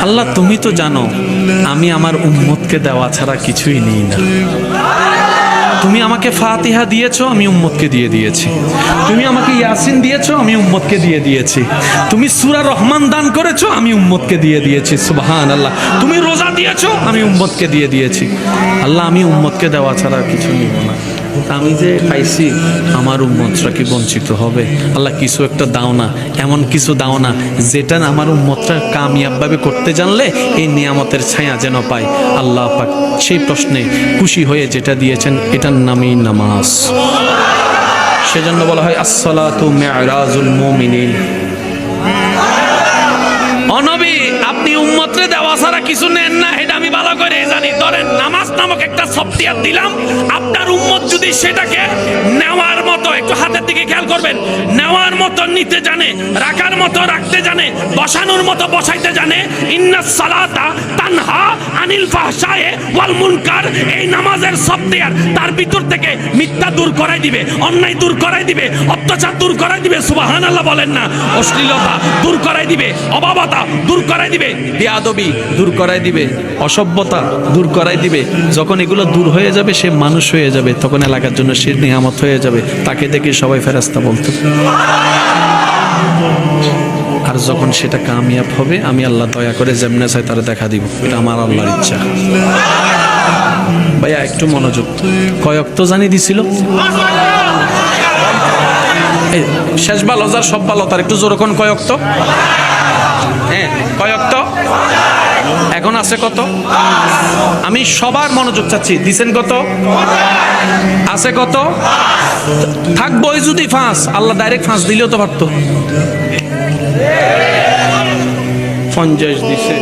আল্লাহ তুমি তো জানো আমি আমার উম্মতকে দেওয়া ছাড়া কিছুই নেই না। তুমি আমাকে ফাতিহা দিয়েছো, আমি উম্মতকে দিয়ে দিয়েছি। তুমি আমাকে ইয়াসিন দিয়েছো, আমি উম্মতকে দিয়ে দিয়েছি। তুমি সূরা রহমান দান করেছো, আমি উম্মতকে দিয়ে দিয়েছি। সুবহানাল্লাহ। তুমি রোজা দিয়েছো, আমি উম্মতকে দিয়ে দিয়েছি। আল্লাহ আমি উম্মতকে দেওয়া ছাড়া কিছু নিব না। আমি যে পাইছি আমার উম্মতরা কি বঞ্চিত হবে? আল্লাহ কিছু একটা দাও না, এমন কিছু দাও না যেটা আমার উম্মতরা কামিয়াবভাবে করতে জানলে এই নিয়ামতের ছায়া যেন পায়। আল্লাহ পাক সেই প্রশ্নে খুশি হয়ে যেটা দিয়েছেন এটার নামই নামাজ। সেজন্য বলা হয় আসসালাতু মি'রাজুল মুমিনিন। ও নবী, আপনি উম্মতরে দেওয়া ছাড়া কিছু নেন না, এটা আমি ভালো করে জানি। ধরেন নামাজ নামক একটা সফটওয়্যার দিলাম, আপনার উম্মত যদি সেটাকে নেওয়ার মতো, একটু হাতের দিকে খেয়াল করবেন, নেওয়ার মতো নিতে জানে, রাখার মতো রাখতে জানে, বসানোর মতো বসাইতে জানে, ইন্নাস সালাতা তানহা আনিল ফাহশায়ে ওয়াল মুনকার, এই নামাজের সফটওয়্যার তার ভিতর থেকে মিথ্যা দূর করাই দিবে, অন্যায় দূর করাই দিবে, অত্যাচার দূর করাই দিবে। সুবহানাল্লাহ বলেন না। অশ্লীলতা দূর করাই দিবে, অবাবতা দূর করাই দিবে, বেয়াদবি দূর করাই দিবে, অসভ্যতা দূর করাই দিবে। যখন এগুলো দূর হয়ে যাবে সে মানুষ হয়ে যাবে, তখন এলাকার জন্য সে নিয়ামত হয়ে যাবে। তাকে দেখে সবাই ফেরেশতা বলতো। আর যখন সেটা কামিয়াব হবে আমি আল্লাহ দয়া করে যেমনে চাই তারা দেখা দিব। এটা আমার আল্লাহর ইচ্ছা। ভাইয়া একটু মনোযোগ। কয়েক তো জানি দিছিল শেষ ভালো যার সব ভালো তার, একটু জোর কোন কয়েক তো। হ্যাঁ কয়েক তো। এখন আছে কত? আমি সবার মনোযোগ চাচ্ছি। দিছেন কত? আছে কত? থাকবই যদি ফাঁস, আল্লাহ ডাইরেক্ট ফাঁস দিলেও তো পারতো। 50 দিছে।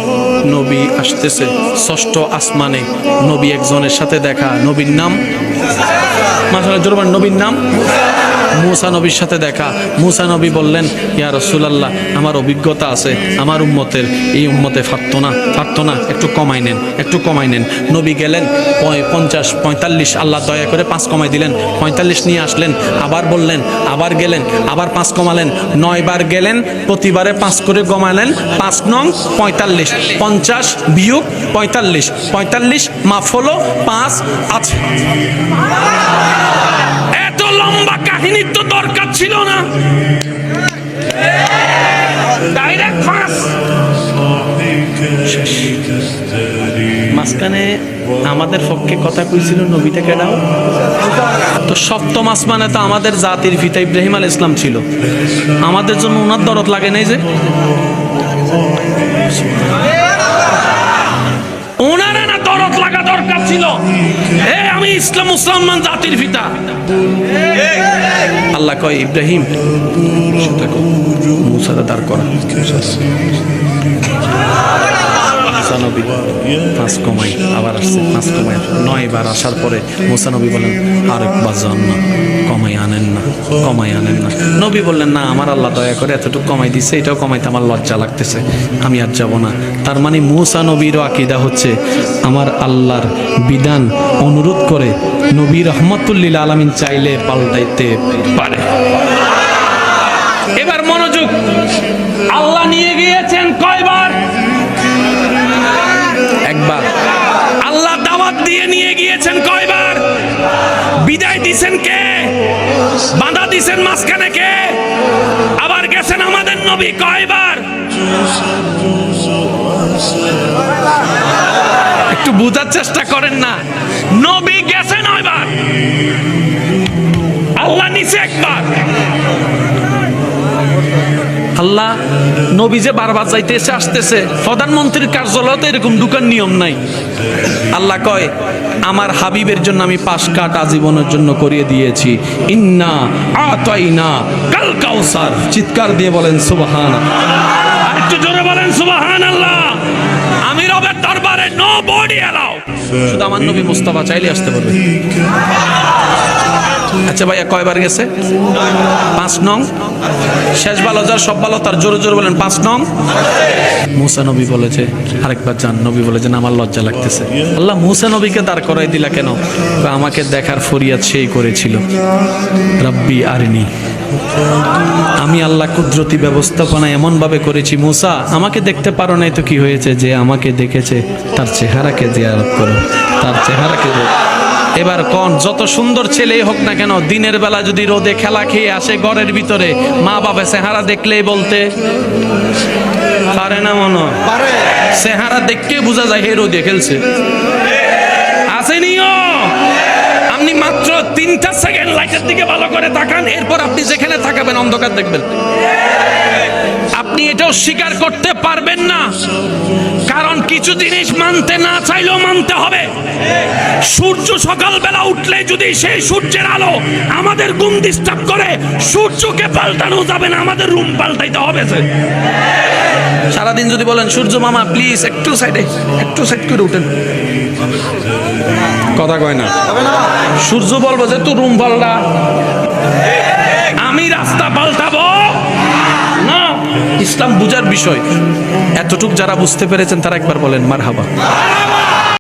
নবী আসতেছে ষষ্ঠ আসমানে, নবী একজনের সাথে দেখা। নবীর নাম মাশাআল্লাহ জোরবান, নবীর নাম মুসা নবীর সাথে দেখা। মুসা নবী বললেন ইয়া রাসূলুল্লাহ আমার অভিজ্ঞতা আছে, আমার উম্মতের এই উম্মতে পারতো না, একটু কমাই নেন, একটু কমাই নেন। নবী গেলেন 50 45, আল্লাহ দয়া করে 5 কমাই দিলেন, 45 নিয়ে আসলেন। আবার বললেন, আবার গেলেন, আবার 5 কমালেন, 9 বার গেলেন, প্রতিবারে 5 করে কমালেন। 5 নং 45, 50 বিয়োগ 45, 45 মাফ হলো 5 আছে। এত লম্বা কাহিনীর তো দরকার ছিল না, ডাইরেক্ট ফাঁস। মাঝখানে আমাদের পক্ষে কথা কইছিল নবীটাকে দাও তো। সপ্তম আসমানে তো আমাদের জাতির পিতা ইব্রাহিম আলাইহিস সালাম ছিল, আমাদের জন্য ওনার দরদ লাগে নাই যে? ওনারা না দরদ লাগা দরকার ছিল। আমি ইসলাম মুসলমান জাতির পিতা। আল্লাহ কয় ইব্রাহিম মুসারে দাঁড় করা। নবী 5 কমাই, আবার আসছে 5 কমাই, 9 বার আসার পরে মুসা নবী বলেন আরেকবার যান না, কমাই আনেন না, কমাই আনেন না। নবী বললেন না আমার আল্লাহ দয়া করে এতটুকু কমাই দিচ্ছে, এটাও কমাইতে আমার লজ্জা লাগতেছে, আমি আর যাব না। তার মানে মুসা নবীরও আকীদা হচ্ছে আমার আল্লাহর বিধান অনুরোধ করে নবী রহমতুল লিল আলামিন চাইলে পাল্টাইতে পারে। এবার মনোযোগ। আল্লাহ নিয়ে গিয়েছেন কয়বার? একবার। আল্লাহ দাওয়াত দিয়ে নিয়ে গিয়েছেন কয়বার? বিদায় দিছেন কে? বাধা দিছেন মাঝখানে কে? আবার গেছেন আমাদের নবী কয়বার? একটু বোঝার চেষ্টা করেন না। নবী গেছেন 9 বার, আল্লাহ নিছে একবার। আল্লাহ নবী যে বারবার যাইতেছে আসতেছে, প্রধানমন্ত্রীর কার্যালয়তে এরকম ঢুকার নিয়ম নাই। আল্লাহ কয় আমার হাবিবের জন্য আমি 5 কাঠ আজীবনের জন্য করিয়ে দিয়েছি। ইন্না আতাইনা কাল কাউসার। চিৎকার দিয়ে বলেন সুবহানাল্লাহ। আর একটু জোরে বলেন সুবহানাল্লাহ। আমি রবের দরবারে নো বডি অ্যালাউ। শুধু আমার নবী মুস্তাফা চাইলে আসতে পারবে। আচ্ছা ভাইয়া কয়বার গেছে? 5 নং। শেষ ভালো যার সব ভালো তার, জোরে জোরে বলেন 5 নং। মুসা নবী বলেছে আরেকবার যান। নবী বলেছেন আমার লজ্জা লাগতেছে। আল্লাহ মুসা নবীকে দাঁড় করাই দিলা কেন? আমাকে দেখার ফরিয়াদ সেই করেছিল, রব্বি আরিনি। আমি আল্লাহ কুদরতি ব্যবস্থাপনা এমন ভাবে করেছি, মুসা আমাকে দেখতে পারো নাই তো কি হয়েছে, যে আমাকে দেখেছে তার চেহারাকে জিয়ারত করো, তার চেহারাকে এবার কোন যত সুন্দর ছেলেই হোক না কেন, দিনের বেলা যদি রোদে খেলা খেয়ে আসে ঘরের ভিতরে, মা বাবা চেহারা দেখলেই বলতে পারে না, মনে চেহারা দেখতে বোঝা যায় হে রোদে খেলছে, আসেনিও। আপনি মাত্র 3টা সেকেন্ড লাইটের দিকে ভালো করে তাকান, এরপর আপনি যেখানে তাকাবেন অন্ধকার দেখবেন। আপনি এটাও স্বীকার করতে পারবেন না, কারণ কিছু জিনিস মানতে না চাইলেও মানতে হবে। সূর্য সকালবেলা উঠলে যদি সেই সূর্যের আলো আমাদের ঘুম ডিস্টার্ব করে, সূর্যকে পাল্টানো যাবে না, আমাদের রুম পাল্টাইতে হবে। সারাদিন যদি বলেন সূর্য মামা প্লিজ একটু সাইডে, একটু সাইড করে উঠেন, কথা কয় না, সূর্য বলবো যে তুই রুম পাল্টা, আমি রাস্তা পাল্টাবো না। ইসলাম বুঝার বিষয়, এতটুক যারা বুঝতে পেরেছেন তারা একবার বলেন মারহাবা।